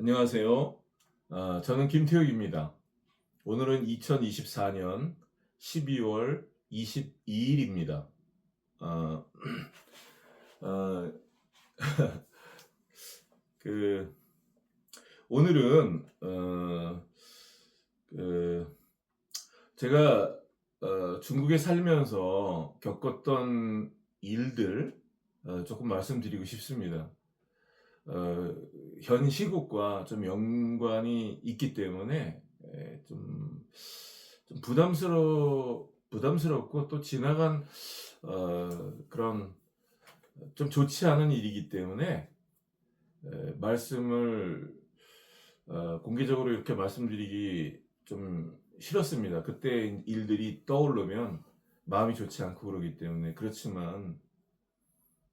안녕하세요. 저는 김태욱입니다. 오늘은 2024년 12월 22일입니다. 어, 어, 그, 오늘은, 그, 제가, 중국에 살면서 겪었던 일들, 조금 말씀드리고 싶습니다. 어, 현 시국과 좀 연관이 있기 때문에 좀 부담스럽고 또 지나간 그런 좀 좋지 않은 일이기 때문에 말씀을 공개적으로 이렇게 말씀드리기 좀 싫었습니다. 그때 일들이 떠오르면 마음이 좋지 않고 그러기 때문에. 그렇지만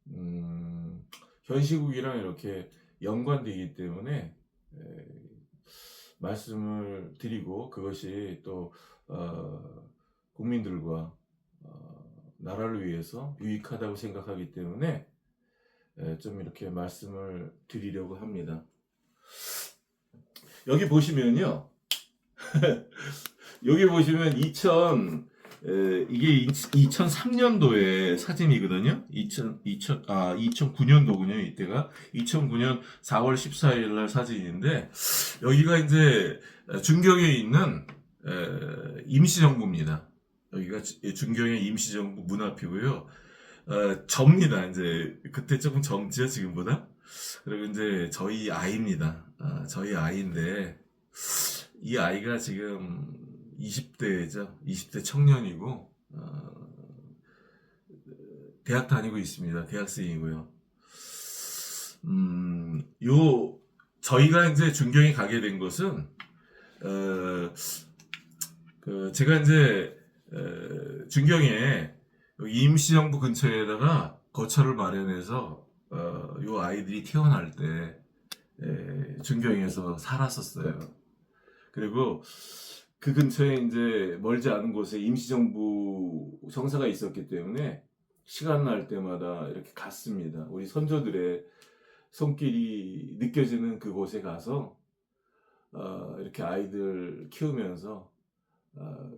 음, 현 시국이랑 이렇게 연관되기 때문에 에, 말씀을 드리고, 그것이 또 국민들과 나라를 위해서 유익하다고 생각하기 때문에 좀 이렇게 말씀을 드리려고 합니다. 여기 보시면요. 여기 보시면 이게 2003년도의 사진이거든요. 2009년도군요. 이때가 2009년 4월 14일 날 사진인데, 여기가 이제 준경에 있는 임시정부입니다. 여기가 준경의 임시정부 문 앞이고요. 접니다. 이제 그때 조금 젊죠, 지금보다. 그리고 이제 저희 아이입니다. 저희 아이인데, 이 아이가 지금 20대죠. 20대 청년이고, 대학 다니고 있습니다. 대학생이고요. 저희가 이제 준경에 가게 된 것은, 제가 이제, 준경에 임시정부 근처에다가 거처를 마련해서, 요 아이들이 태어날 때, 준경에서 살았었어요. 그리고 그 근처에 이제 멀지 않은 곳에 임시정부 성사가 있었기 때문에 시간 날 때마다 이렇게 갔습니다. 우리 선조들의 손길이 느껴지는 그곳에 가서 이렇게 아이들 키우면서 어,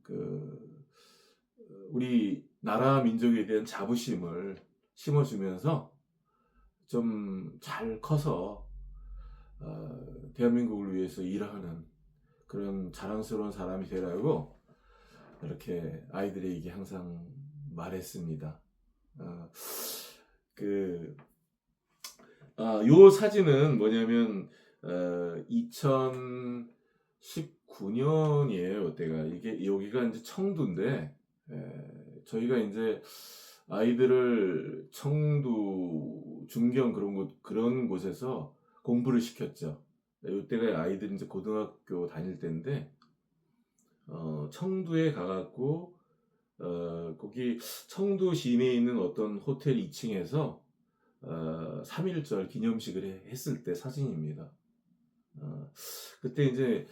그 우리 나라 민족에 대한 자부심을 심어주면서 좀 잘 커서 대한민국을 위해서 일하는 그런 자랑스러운 사람이 되라고 이렇게 아이들에게 항상 말했습니다. 어, 그, 요 사진은 뭐냐면, 2019년이에요. 그때가. 여기가 이제 청두인데, 저희가 이제 아이들을 청두, 중경 그런 곳에서 공부를 시켰죠. 이때가 아이들이 이제 고등학교 다닐 때인데, 청두에 가갖고, 거기 청두 시내에 있는 어떤 호텔 2층에서 3.1절 기념식을 했을 때 사진입니다. 그때 이제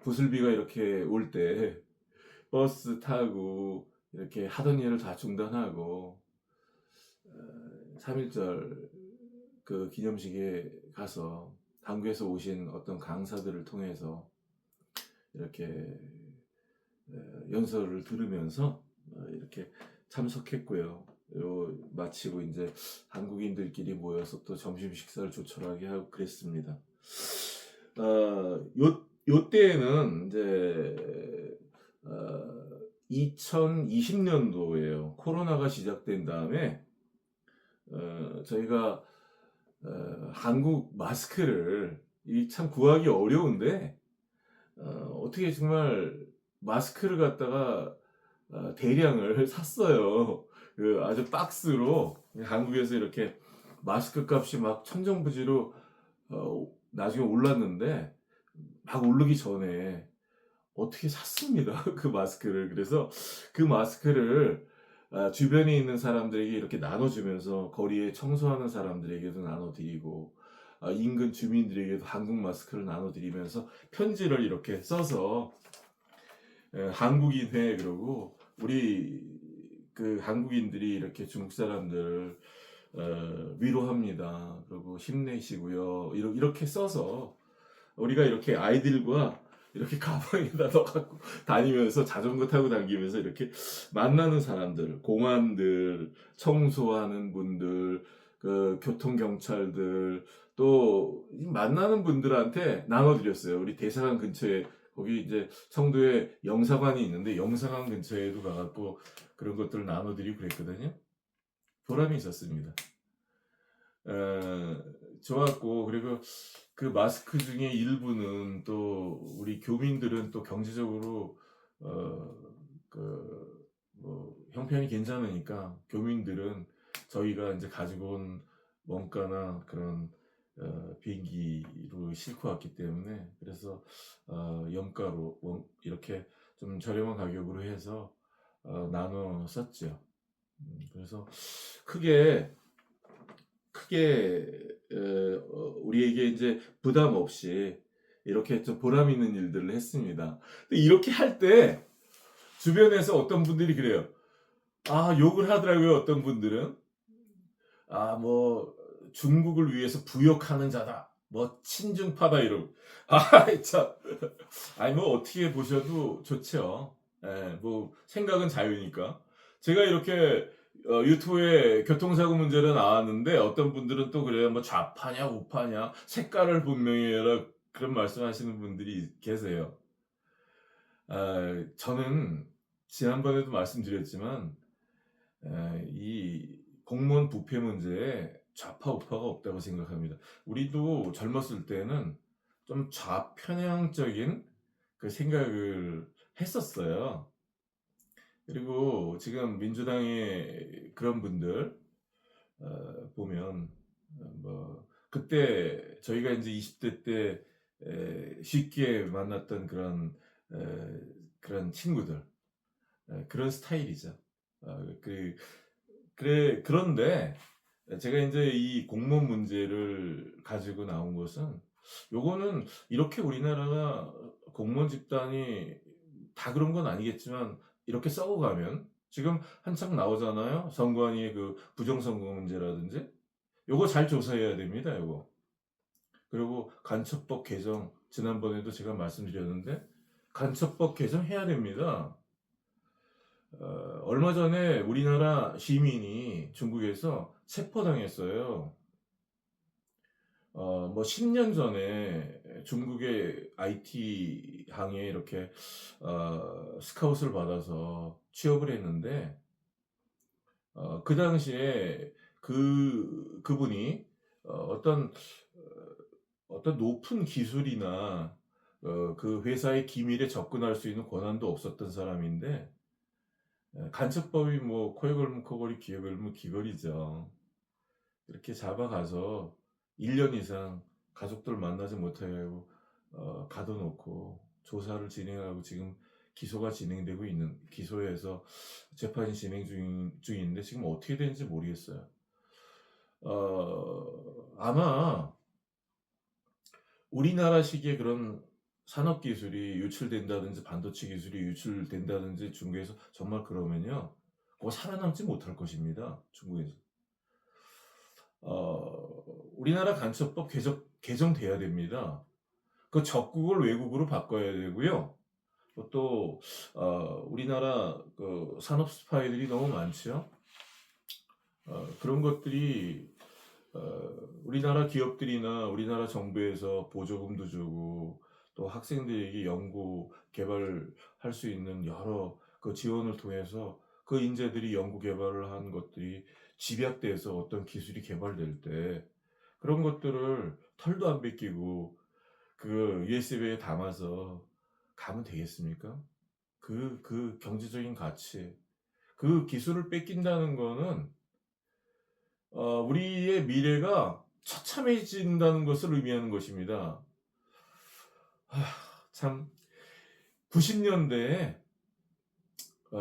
구슬비가 이렇게 올 때 버스 타고 이렇게 하던 일을 다 중단하고 3.1절 그 기념식에 가서 당구에서 오신 어떤 강사들을 통해서 이렇게 연설을 들으면서 이렇게 참석했고요. 마치고 이제 한국인들끼리 모여서 또 점심 식사를 조촐하게 하고 그랬습니다. 요때에는 이제 2020년도에요. 코로나가 시작된 다음에 저희가 한국 마스크를 참 구하기 어려운데 어떻게 정말 마스크를 갖다가 대량을 샀어요. 그 아주 박스로 한국에서 이렇게 마스크 값이 막 천정부지로 나중에 올랐는데, 막 오르기 전에 어떻게 샀습니다. 그 마스크를. 그래서 그 마스크를 주변에 있는 사람들에게 이렇게 나눠주면서 거리에 청소하는 사람들에게도 나눠드리고 인근 주민들에게도 한국 마스크를 나눠드리면서 편지를 이렇게 써서 한국인회, 그러고 우리 그 한국인들이 이렇게 중국 사람들 위로합니다. 그리고 힘내시고요. 이렇게 써서 우리가 이렇게 아이들과 이렇게 가방에다 넣어갖고 다니면서 자전거 타고 다니면서 이렇게 만나는 사람들, 공안들, 청소하는 분들, 그 교통경찰들, 또 만나는 분들한테 나눠드렸어요. 우리 대사관 근처에 거기 이제 청도에 영사관이 있는데 영사관 근처에도 가갖고 그런 것들을 나눠드리고 그랬거든요. 보람이 있었습니다. 좋았고, 그리고 그 마스크 중에 일부는 또 우리 교민들은 또 경제적으로 뭐 형편이 괜찮으니까 교민들은 저희가 이제 가지고 온 원가나 그런 비행기로 싣고 왔기 때문에, 그래서 염가로 이렇게 좀 저렴한 가격으로 해서 나눠 썼죠. 그래서 크게 우리에게 이제 부담 없이 이렇게 좀 보람 있는 일들을 했습니다. 근데 이렇게 할 때 주변에서 어떤 분들이 그래요. 욕을 하더라고요. 어떤 분들은 뭐 중국을 위해서 부역하는 자다, 뭐 친중파다 이러고. 참. 아니 뭐 어떻게 보셔도 좋죠. 뭐 생각은 자유니까. 제가 이렇게 유튜브에 교통사고 문제로 나왔는데 어떤 분들은 또 그래요. 뭐 좌파냐 우파냐 색깔을 분명히 해라, 그런 말씀하시는 분들이 계세요. 저는 지난번에도 말씀드렸지만 이 공무원 부패 문제에 좌파 우파가 없다고 생각합니다. 우리도 젊었을 때는 좀 좌편향적인 그 생각을 했었어요. 그리고 지금 민주당의 그런 분들 보면 뭐 그때 저희가 이제 20대 때 쉽게 만났던 그런 친구들, 그런 스타일이죠. 그런데 제가 이제 이 공무원 문제를 가지고 나온 것은, 요거는 이렇게 우리나라가 공무원 집단이 다 그런 건 아니겠지만 이렇게 썩어가면, 지금 한창 나오잖아요. 선관위의 그 부정선거 문제라든지, 요거 잘 조사해야 됩니다. 요거. 그리고 간첩법 개정, 지난번에도 제가 말씀드렸는데 간첩법 개정해야 됩니다. 얼마 전에 우리나라 시민이 중국에서 체포당했어요. 뭐 10년 전에 중국의 IT 항에 이렇게 스카웃을 받아서 취업을 했는데, 그 당시에 그분이 어떤 높은 기술이나 그 회사의 기밀에 접근할 수 있는 권한도 없었던 사람인데, 간첩법이 뭐 코에 걸면 코걸이, 귀에 걸면 귀걸이죠. 이렇게 잡아가서 1년 이상 가족들 만나지 못하게 하고 가둬놓고 조사를 진행하고, 지금 기소가 진행되고 있는, 기소해서 재판이 진행 중인데 지금 어떻게 되는지 모르겠어요. 아마 우리나라식의 그런 산업 기술이 유출된다든지 반도체 기술이 유출된다든지 중국에서 정말 그러면요, 그거 살아남지 못할 것입니다. 중국에서. 우리나라 간첩법 개정돼야 됩니다. 그 적국을 외국으로 바꿔야 되고요. 또 우리나라 그 산업 스파이들이 너무 많죠. 그런 것들이 우리나라 기업들이나 우리나라 정부에서 보조금도 주고, 또 학생들에게 연구 개발할 수 있는 여러 그 지원을 통해서 그 인재들이 연구 개발을 한 것들이 집약돼서 어떤 기술이 개발될 때 그런 것들을 털도 안 뺏기고 그 USB에 담아서 가면 되겠습니까? 그 경제적인 가치, 그 기술을 뺏긴다는 거는 우리의 미래가 처참해진다는 것을 의미하는 것입니다. 참, 90년대에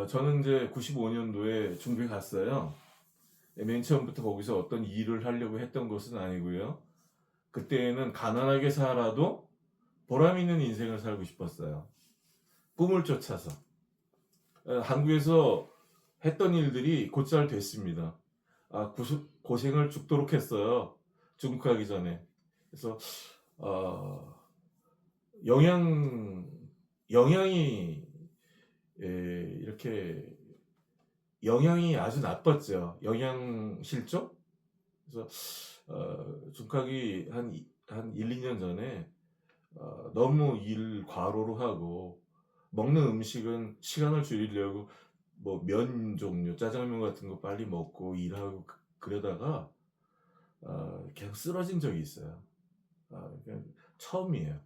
저는 이제 95년도에 중국에 갔어요. 맨 처음부터 거기서 어떤 일을 하려고 했던 것은 아니고요. 그때는 가난하게 살아도 보람 있는 인생을 살고 싶었어요. 꿈을 쫓아서. 한국에서 했던 일들이 곧잘 됐습니다. 고생을 죽도록 했어요. 중국 가기 전에. 그래서 어, 영양이 이렇게 영양이 아주 나빴죠. 영양 실조? 그래서 중국이 한 1, 2년 전에 너무 일 과로로 하고 먹는 음식은 시간을 줄이려고 뭐 면 종류, 짜장면 같은 거 빨리 먹고 일하고 그러다가 계속 쓰러진 적이 있어요. 그냥 처음이에요.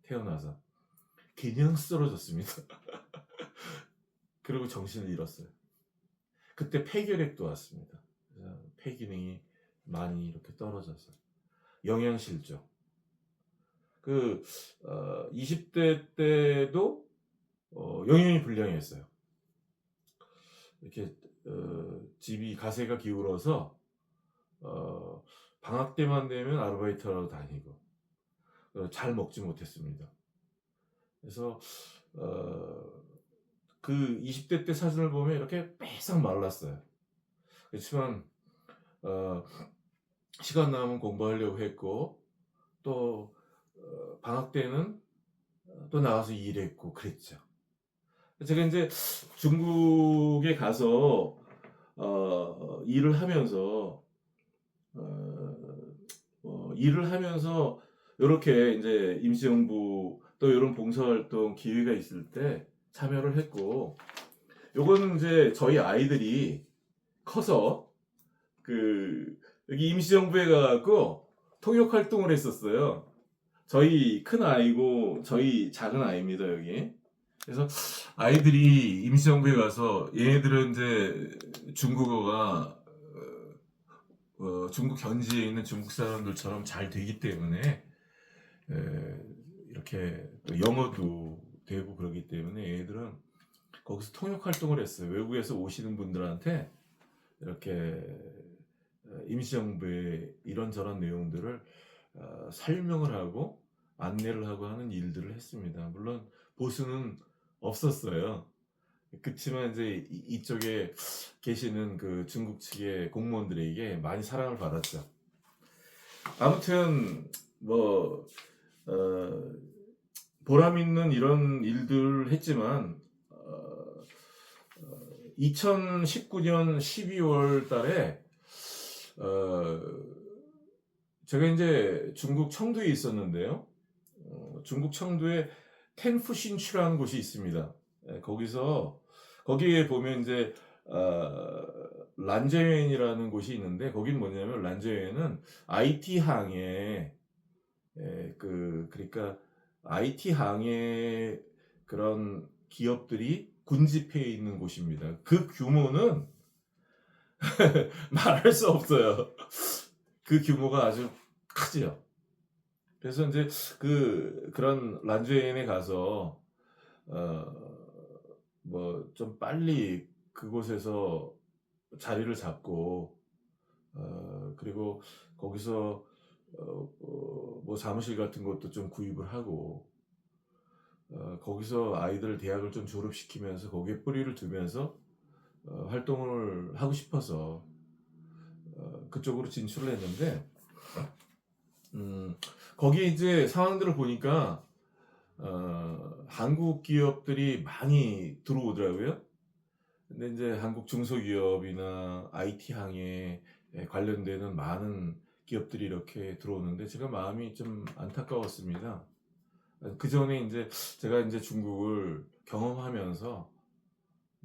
태어나서 그냥 쓰러졌습니다. 그리고 정신을 잃었어요. 그때 폐결핵도 왔습니다. 그래서 폐 기능이 많이 이렇게 떨어져서 영양실조. 20대 때도 영양이 불량했어요. 이렇게 집이 가세가 기울어서 방학 때만 되면 아르바이트하러 다니고 잘 먹지 못했습니다. 그래서 그 20대 때 사진을 보면 이렇게 빼싹 말랐어요. 그렇지만 시간 남으면 공부하려고 했고 또 방학 때는 또 나가서 일했고 그랬죠. 제가 이제 중국에 가서 일을 하면서 일을 하면서 이렇게 이제 임시정부 또 이런 봉사활동 기회가 있을 때 참여를 했고, 요거는 이제 저희 아이들이 커서 여기 임시정부에 가갖고 통역 활동을 했었어요. 저희 큰 아이고 저희 작은 아이입니다, 여기. 그래서 아이들이 임시정부에 가서 얘네들은 이제 중국어가 중국 현지에 있는 중국 사람들처럼 잘 되기 때문에 이렇게 또 영어도 되고 그러기 때문에 얘들은 거기서 통역 활동을 했어요. 외국에서 오시는 분들한테 이렇게 임시정부의 이런저런 내용들을 설명을 하고 안내를 하고 하는 일들을 했습니다. 물론 보수는 없었어요. 그렇지만 이제 이쪽에 계시는 그 중국 측의 공무원들에게 많이 사랑을 받았죠. 아무튼 뭐 보람 있는 이런 일들을 했지만 2019년 12월 달에 제가 이제 중국 청두에 있었는데요. 중국 청두에 텐푸신추라는 곳이 있습니다. 거기에 보면 이제 란제웬이라는 곳이 있는데, 거긴 뭐냐면 란제웬은 IT 항에 그러니까 IT 항에 그런 기업들이 군집해 있는 곳입니다. 그 규모는 말할 수 없어요. 그 규모가 아주 크지요. 그래서 이제 그런 란제웬에 가서 뭐 좀 빨리 그곳에서 자리를 잡고 그리고 거기서 뭐 사무실 같은 것도 좀 구입을 하고 거기서 아이들 대학을 좀 졸업시키면서 거기에 뿌리를 두면서 활동을 하고 싶어서 그쪽으로 진출을 했는데 거기에 이제 상황들을 보니까 한국 기업들이 많이 들어오더라고요. 근데 이제 한국 중소기업이나 IT 항에 관련되는 많은 기업들이 이렇게 들어오는데 제가 마음이 좀 안타까웠습니다. 그 전에 이제 제가 이제 중국을 경험하면서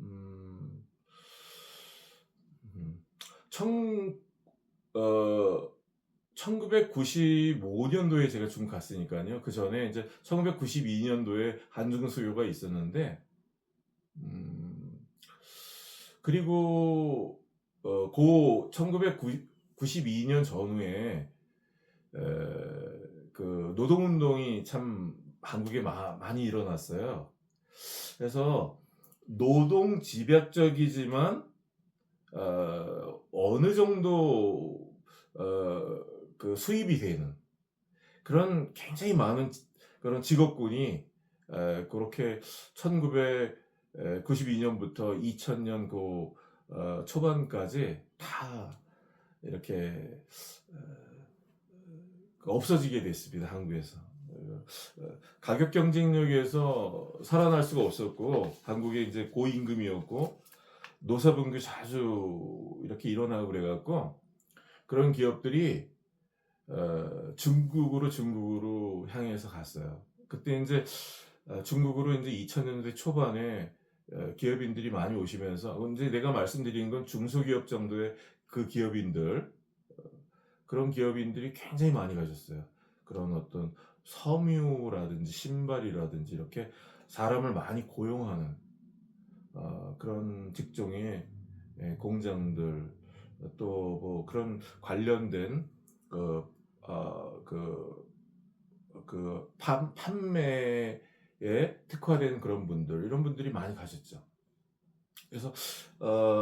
음, 음, 청, 1995년도에 제가 중국 갔으니까요. 그 전에 이제 1992년도에 한중 수교가 있었는데, 그리고 그 1992년 전후에 그 노동운동이 참 한국에 많이 일어났어요. 그래서 노동 집약적이지만 어느 정도 그 수입이 되는 그런 굉장히 많은 그런 직업군이 그렇게 1992년부터 2000년 초반까지 다 이렇게 없어지게 됐습니다. 한국에서. 가격 경쟁력에서 살아날 수가 없었고, 한국에 이제 고임금이었고, 노사분규 자주 이렇게 일어나고 그래갖고, 그런 기업들이 중국으로 향해서 갔어요. 그때 이제 중국으로 이제 2000년대 초반에 기업인들이 많이 오시면서, 이제 내가 말씀드린 건 중소기업 정도의 그 기업인들, 그런 기업인들이 굉장히 많이 가셨어요. 그런 어떤 섬유라든지 신발이라든지 이렇게 사람을 많이 고용하는 그런 직종의 공장들, 또 뭐 그런 관련된 그, 판매에 특화된 그런 분들, 이런 분들이 많이 가셨죠. 그래서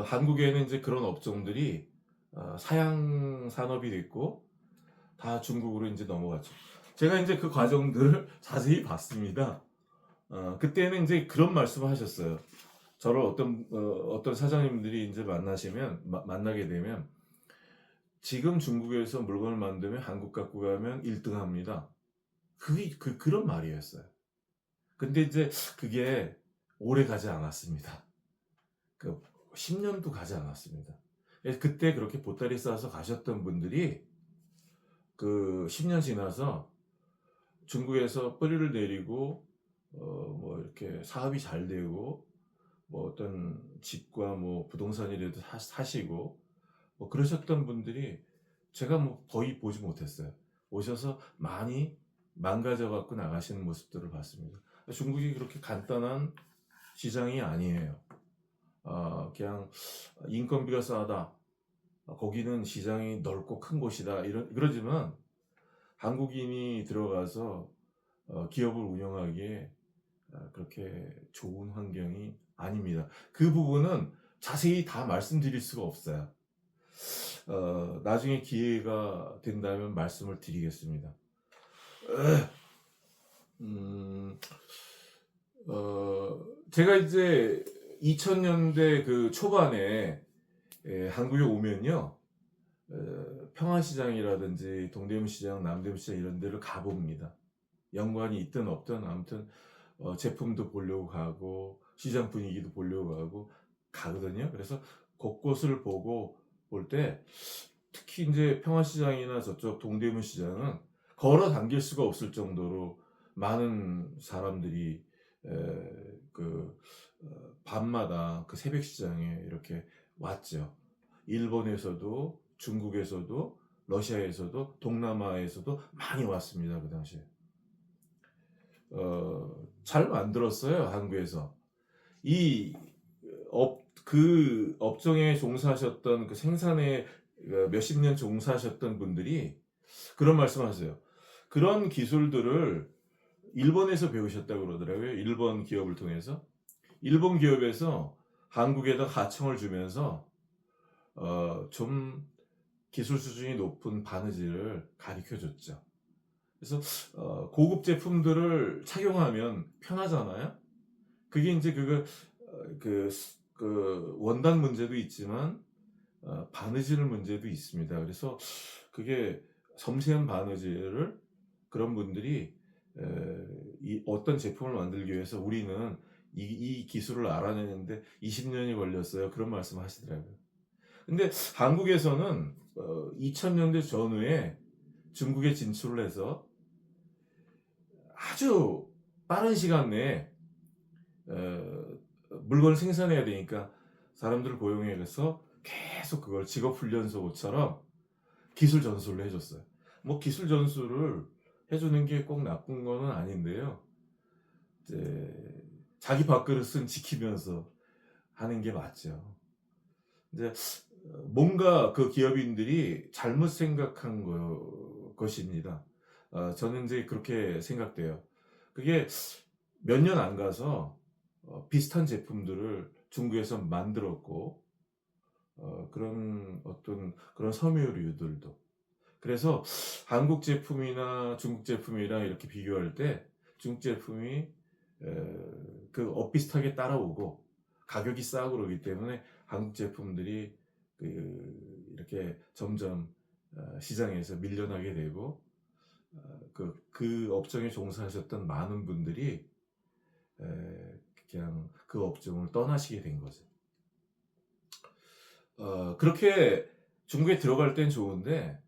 한국에는 이제 그런 업종들이 사양 산업이 됐고 다 중국으로 이제 넘어갔죠. 제가 이제 그 과정들을 자세히 봤습니다. 그때는 이제 그런 말씀을 하셨어요. 저를 어떤 사장님들이 이제 만나게 되면, 지금 중국에서 물건을 만들면 한국 갖고 가면 1등 합니다. 그런 말이었어요. 근데 이제 그게 오래 가지 않았습니다. 10년도 가지 않았습니다. 그때 그렇게 보따리 싸서 가셨던 분들이 그 10년 지나서 중국에서 뿌리를 내리고 뭐 이렇게 사업이 잘 되고, 뭐 어떤 집과 뭐 부동산이라도 사시고 뭐 그러셨던 분들이 제가 뭐 거의 보지 못했어요. 오셔서 많이 망가져 갖고 나가시는 모습들을 봤습니다. 중국이 그렇게 간단한 시장이 아니에요. 그냥 인건비가 싸다, 거기는 시장이 넓고 큰 곳이다, 그러지만 한국인이 들어가서 기업을 운영하기에 그렇게 좋은 환경이 아닙니다. 그 부분은 자세히 다 말씀드릴 수가 없어요. 나중에 기회가 된다면 말씀을 드리겠습니다. 제가 이제 2000년대 그 초반에 한국에 오면요, 평화시장이라든지 동대문시장, 남대문시장 이런 데를 가봅니다. 연관이 있든 없든 아무튼 제품도 보려고 가고 시장 분위기도 보려고 가거든요. 그래서 곳곳을 보고 볼 때, 특히 이제 평화시장이나 저쪽 동대문시장은 걸어 당길 수가 없을 정도로 많은 사람들이 밤마다 그 새벽 시장에 이렇게 왔죠. 일본에서도, 중국에서도, 러시아에서도, 동남아에서도 많이 왔습니다. 그 당시에. 잘 만들었어요, 한국에서. 그 업종에 종사하셨던, 그 생산에 몇십 년 종사하셨던 분들이 그런 말씀 하세요. 그런 기술들을 일본에서 배우셨다고 그러더라고요. 일본 기업을 통해서. 일본 기업에서 한국에다 하청을 주면서 좀 기술 수준이 높은 바느질을 가르쳐 줬죠. 그래서 고급 제품들을 착용하면 편하잖아요. 그게 이제 그 원단 문제도 있지만 바느질 문제도 있습니다. 그래서 그게 섬세한 바느질을 그런 분들이 어떤 제품을 만들기 위해서 우리는 이 기술을 알아내는데 20년이 걸렸어요. 그런 말씀을 하시더라고요. 근데 한국에서는 2000년대 전후에 중국에 진출을 해서 아주 빠른 시간 내에 물건을 생산해야 되니까 사람들을 고용해서 계속 그걸 직업훈련소처럼 기술 전수를 해줬어요. 뭐 기술 전수를 해주는 게 꼭 나쁜 거는 아닌데요. 이제 자기 밥그릇은 지키면서 하는 게 맞죠. 이제 뭔가 그 기업인들이 잘못 생각한 것입니다. 저는 이제 그렇게 생각돼요. 그게 몇 년 안 가서 비슷한 제품들을 중국에서 만들었고, 그런 섬유류들도. 그래서 한국 제품이나 중국 제품이랑 이렇게 비교할 때 중국 제품이 비슷하게 따라오고 가격이 싸고 그러기 때문에 한국 제품들이 이렇게 점점 시장에서 밀려나게 되고 그 업종에 종사하셨던 많은 분들이 그냥 그 업종을 떠나시게 된 거죠. 그렇게 중국에 들어갈 땐 좋은데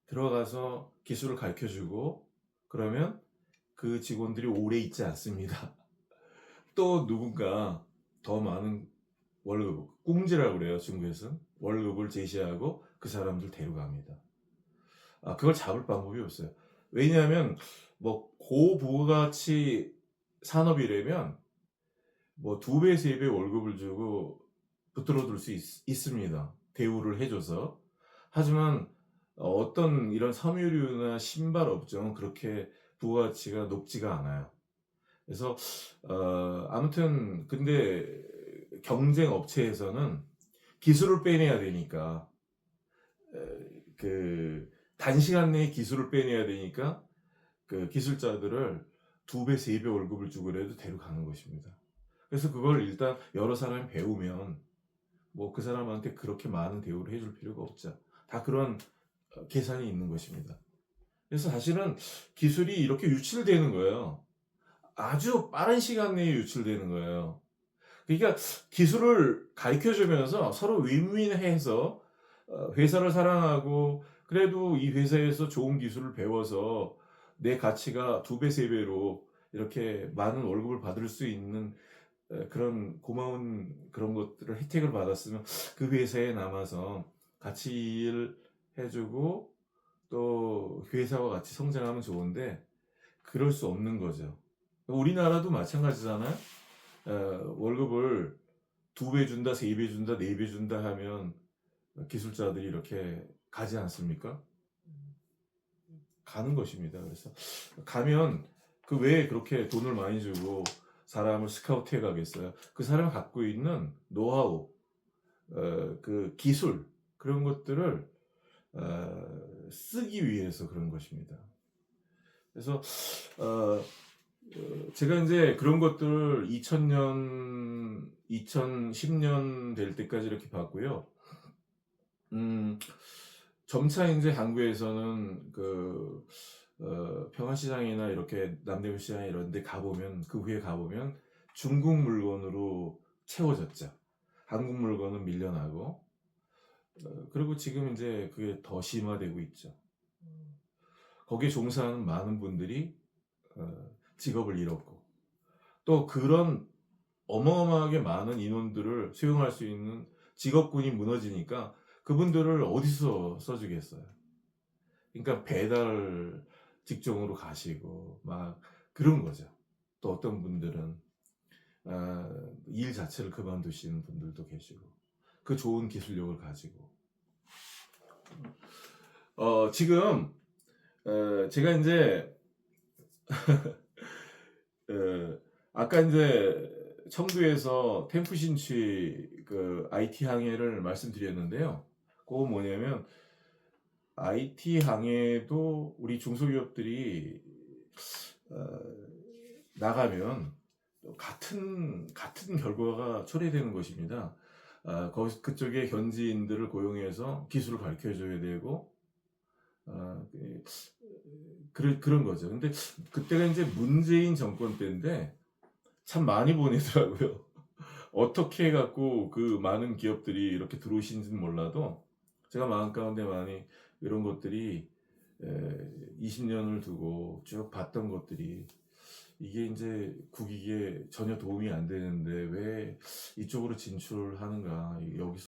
들어가서 기술을 가르쳐주고 그러면 그 직원들이 오래 있지 않습니다. 또 누군가 더 많은 월급, 꿍지라고 그래요, 중국에서는. 월급을 제시하고 그 사람들 데려갑니다. 그걸 잡을 방법이 없어요. 왜냐하면 뭐 고부가치 산업이라면 뭐 2배, 3배 월급을 주고 붙들어둘 수 있습니다. 대우를 해줘서. 하지만 어떤 이런 섬유류나 신발 업종은 그렇게 부가가치가 높지가 않아요. 그래서 아무튼 근데 경쟁 업체에서는 기술을 빼내야 되니까 그 단시간 내에 기술을 빼내야 되니까 그 기술자들을 2배, 3배 월급을 주고라도 데려가는 것입니다. 그래서 그걸 일단 여러 사람이 배우면 뭐 그 사람한테 그렇게 많은 대우를 해줄 필요가 없죠. 다 그런 계산이 있는 것입니다. 그래서 사실은 기술이 이렇게 유출되는 거예요. 아주 빠른 시간 내에 유출되는 거예요. 그러니까 기술을 가르쳐주면서 서로 윈윈해서 회사를 사랑하고 그래도 이 회사에서 좋은 기술을 배워서 내 가치가 2배, 3배로 이렇게 많은 월급을 받을 수 있는 그런 고마운 그런 것들을 혜택을 받았으면 그 회사에 남아서 같이 일 해주고 또 회사와 같이 성장하면 좋은데 그럴 수 없는 거죠. 우리나라도 마찬가지잖아요. 월급을 2배 준다, 3배 준다, 4배 준다 하면 기술자들이 이렇게 가지 않습니까? 가는 것입니다. 그래서 가면 그 왜 그렇게 돈을 많이 주고 사람을 스카우트 해 가겠어요? 그 사람이 갖고 있는 노하우, 그 기술 그런 것들을 쓰기 위해서 그런 것입니다. 그래서 제가 이제 그런 것들을 2000년, 2010년 될 때까지 이렇게 봤고요. 점차 이제 한국에서는 그 평화시장이나 이렇게 남대문 시장 이런 데 가보면 그 후에 가보면 중국 물건으로 채워졌죠. 한국 물건은 밀려나고 그리고 지금 이제 그게 더 심화되고 있죠. 거기에 종사하는 많은 분들이 직업을 잃었고 또 그런 어마어마하게 많은 인원들을 수용할 수 있는 직업군이 무너지니까 그분들을 어디서 써주겠어요. 그러니까 배달 직종으로 가시고 막 그런 거죠. 또 어떤 분들은 일 자체를 그만두시는 분들도 계시고 그 좋은 기술력을 가지고 지금 제가 이제 아까 이제 청두에서 템프 신취 그 IT 항해를 말씀드렸는데요. 그거 뭐냐면 IT 항해도 우리 중소기업들이 나가면 같은 결과가 초래되는 것입니다. 그쪽에 현지인들을 고용해서 기술을 가르쳐줘야 되고 그런 거죠. 근데 그때가 이제 문재인 정권 때인데 참 많이 보내더라고요. 어떻게 해갖고 그 많은 기업들이 이렇게 들어오신지는 몰라도 제가 마음 가운데 많이 이런 것들이 20년을 두고 쭉 봤던 것들이 이게 이제 국익에 전혀 도움이 안 되는데 왜 이쪽으로 진출하는가 여기서